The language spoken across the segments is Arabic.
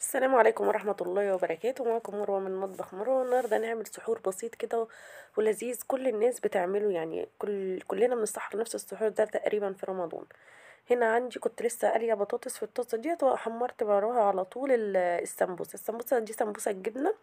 السلام عليكم ورحمة الله وبركاته. معكم مروة من مطبخ مروة. النهاردة هنعمل سحور بسيط كده ولذيذ كل الناس بتعمله، يعني كلنا بنسحر نفس السحور ده تقريبا في رمضان. هنا عندي كنت لسه قالية بطاطس في الطاسة ديت وحمرت بروها على طول السمبوسة دي سمبوسة جبنة،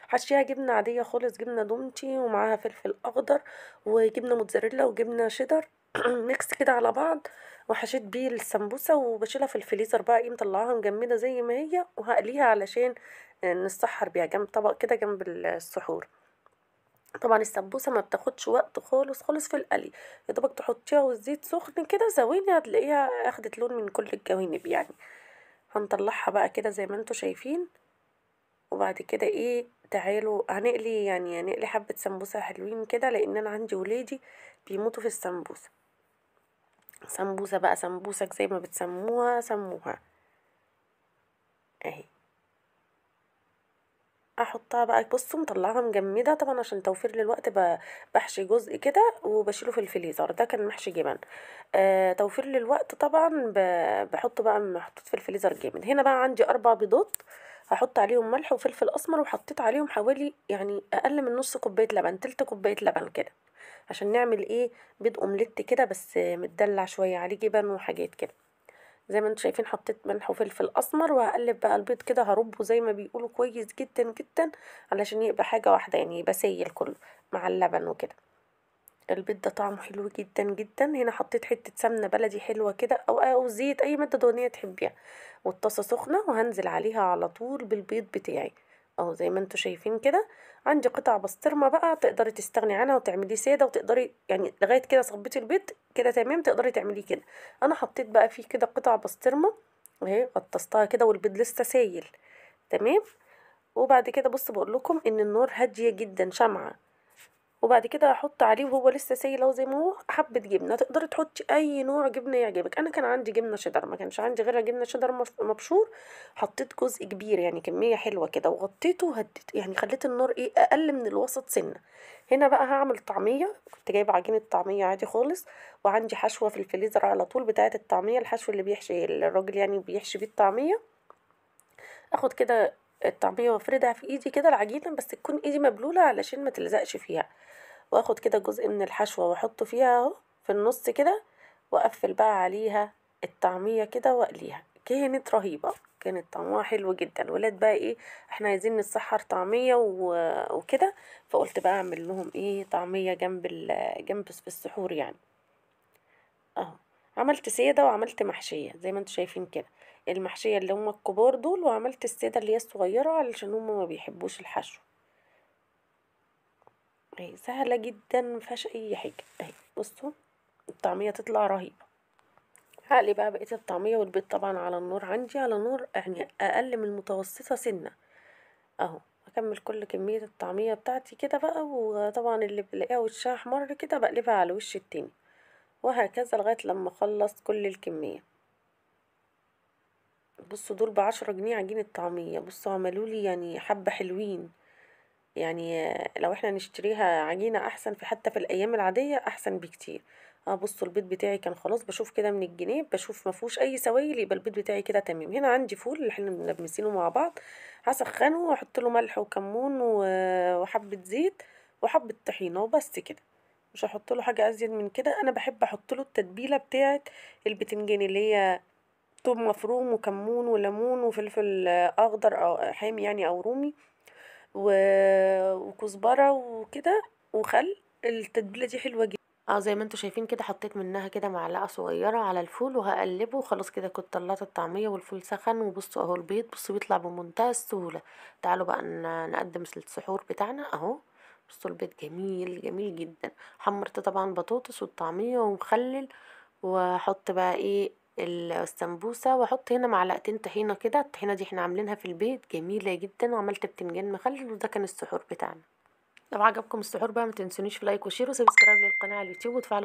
حشيها جبنة عادية خالص، جبنة دومتي ومعاها فلفل أخضر وجبنة موتزاريلا وجبنة شيدر ميكس كده على بعض، وحشيت بيه السمبوسة وبشيلها في الفريزر بقى ايه، مطلعاها مجمدة زي ما هي وهقليها علشان نسحر بيها جنب طبق كده جنب السحور. طبعا السمبوسة ما بتاخدش وقت خالص خالص في القلي، يا دوبك تحطيها والزيت سخن كده ثواني هتلاقيها اخدت لون من كل الجوانب يعني. هنطلعها بقى كده زي ما انتوا شايفين، وبعد كده ايه تعالوا هنقلي، يعني هنقلي حبة سمبوسة حلوين كده لان انا عندي ولادي بيموتوا في السمبوسة. سمبوسة بقى سمبوسك زي ما بتسموها سموها اهي. احطها بقى، بصوا مطلعها مجمده طبعا عشان توفير للوقت، بحشي جزء كده وبشيله في الفريزر، ده كان محشي جبن. توفير للوقت طبعا، بحطه بقى محطوط في الفريزر جامد. هنا بقى عندي 4 بيضات، هحط عليهم ملح وفلفل اسمر، وحطيت عليهم حوالي يعني اقل من نص كوبايه لبن، تلت كوبايه لبن كده، عشان نعمل ايه، بيض اومليت كده بس متدلع شويه عليه جبن وحاجات كده. زي ما انتم شايفين حطيت ملح وفلفل اسمر، وهقلب بقى البيض كده، هربه زي ما بيقولوا كويس جدا جدا علشان يبقى حاجة واحدة، يعني يبقى سايل كله مع اللبن وكده. البيض ده طعمه حلو جدا جدا. هنا حطيت حتة سمنة بلدي حلوة كده او زيت، اي مادة دهنية تحبيها، والطاسة سخنة وهنزل عليها على طول بالبيض بتاعي اهو زي ما انتوا شايفين كده. عندي قطع بسطرمة بقى تقدري تستغني عنها وتعمليه سادة، وتقدري يعني لغاية كده صبيتي البيض كده تمام تقدري تعمليه كده. انا حطيت بقى فيه كده قطع بسطرمة اهي، غطستها كده والبيض لسه سايل تمام. وبعد كده بص بقول لكم ان النار هادية جدا شمعة، وبعد كده هحط عليه وهو لسه سايل اهو زي ما هو حبه جبنه، تقدري تحطي اي نوع جبنه يعجبك. انا كان عندي جبنه شيدر، ما كانش عندي غيرها جبنه شيدر مبشور، حطيت جزء كبير يعني كميه حلوه كده وغطيته وهديت، يعني خليت النار ايه اقل من الوسط سنه. هنا بقى هعمل طعميه، كنت جايبه عجينه طعميه عادي خالص، وعندي حشوه في الفريزر على طول بتاعه الطعميه، الحشو اللي بيحشي الراجل يعني بيحشي بيه الطعميه. اخد كده الطعميه وافردها في ايدي كده العجينه، بس تكون ايدي مبلوله علشان ما تلزقش فيها، واخد كده جزء من الحشوة واحطه فيها اهو في النص كده، واقفل بقى عليها الطعمية كده واقليها. كانت رهيبة، كانت طعمها حلو جدا. الولاد بقى ايه، احنا عايزين نسحر طعمية وكده، فقلت بقى اعمل لهم ايه طعمية جنب في السحور يعني اهو. عملت سادة وعملت محشية زي ما انتوا شايفين كده، المحشية اللي هم الكبار دول، وعملت السادة اللي هي الصغيرة علشان هم ما بيحبوش الحشو. اهي سهلة جدا مفيهاش اي حاجة اهي، بصوا الطعمية تطلع رهيبة. هقلي بقى بقية الطعمية والبيض طبعا على النار، عندي على نار يعني اقل من المتوسطة سنة اهو. اكمل كل كمية الطعمية بتاعتي كده بقى، وطبعا اللي بلاقيها وشها احمر كده بقلبها على الوش التاني، وهكذا لغاية لما اخلص كل الكمية. بصوا دول ب10 جنيه عجينة طعمية، بصوا عملولي يعني حبة حلوين يعني. لو احنا نشتريها عجينة احسن، في حتى في الايام العادية احسن بكتير. اه بصوا البيض بتاعي كان خلاص، بشوف كده من الجناب بشوف ما فيهوش اي سوائل، يبقى البيض بتاعي كده تمام. هنا عندي فول اللي احنا ملمسينه مع بعض، هسخنه واحط له ملح وكمون وحبة زيت وحبة طحينة وبس كده، مش هحط له حاجة ازيد من كده. انا بحب احط له التتبيلة بتاعه البتنجان اللي هي توم مفروم وكمون وليمون وفلفل اخضر او حامي يعني او رومي وكزبرة وكده وخل. التتبيلة دي حلوة جدا اه زي ما انتوا شايفين كده، حطيت منها كده معلقة صغيرة على الفول وهقلبه خلاص كده. كنت طلعت الطعمية والفول سخن، وبصوا اهو البيض بصوا بيطلع بمنتهى السهولة. تعالوا بقى نقدم السحور بتاعنا اهو. بصوا البيض جميل جميل جدا. حمرت طبعا بطاطس والطعمية ومخلل، واحط بقى ايه السمبوسة، واحط هنا معلقتين طحينة كده. الطحينة دي احنا عاملينها في البيت جميلة جدا، وعملت بتنجان مخلل، وده كان السحور بتاعنا. لو عجبكم السحور بقى ما تنسونيش في لايك وشير وسبسكرايب للقناة على اليوتيوب وتفعلوا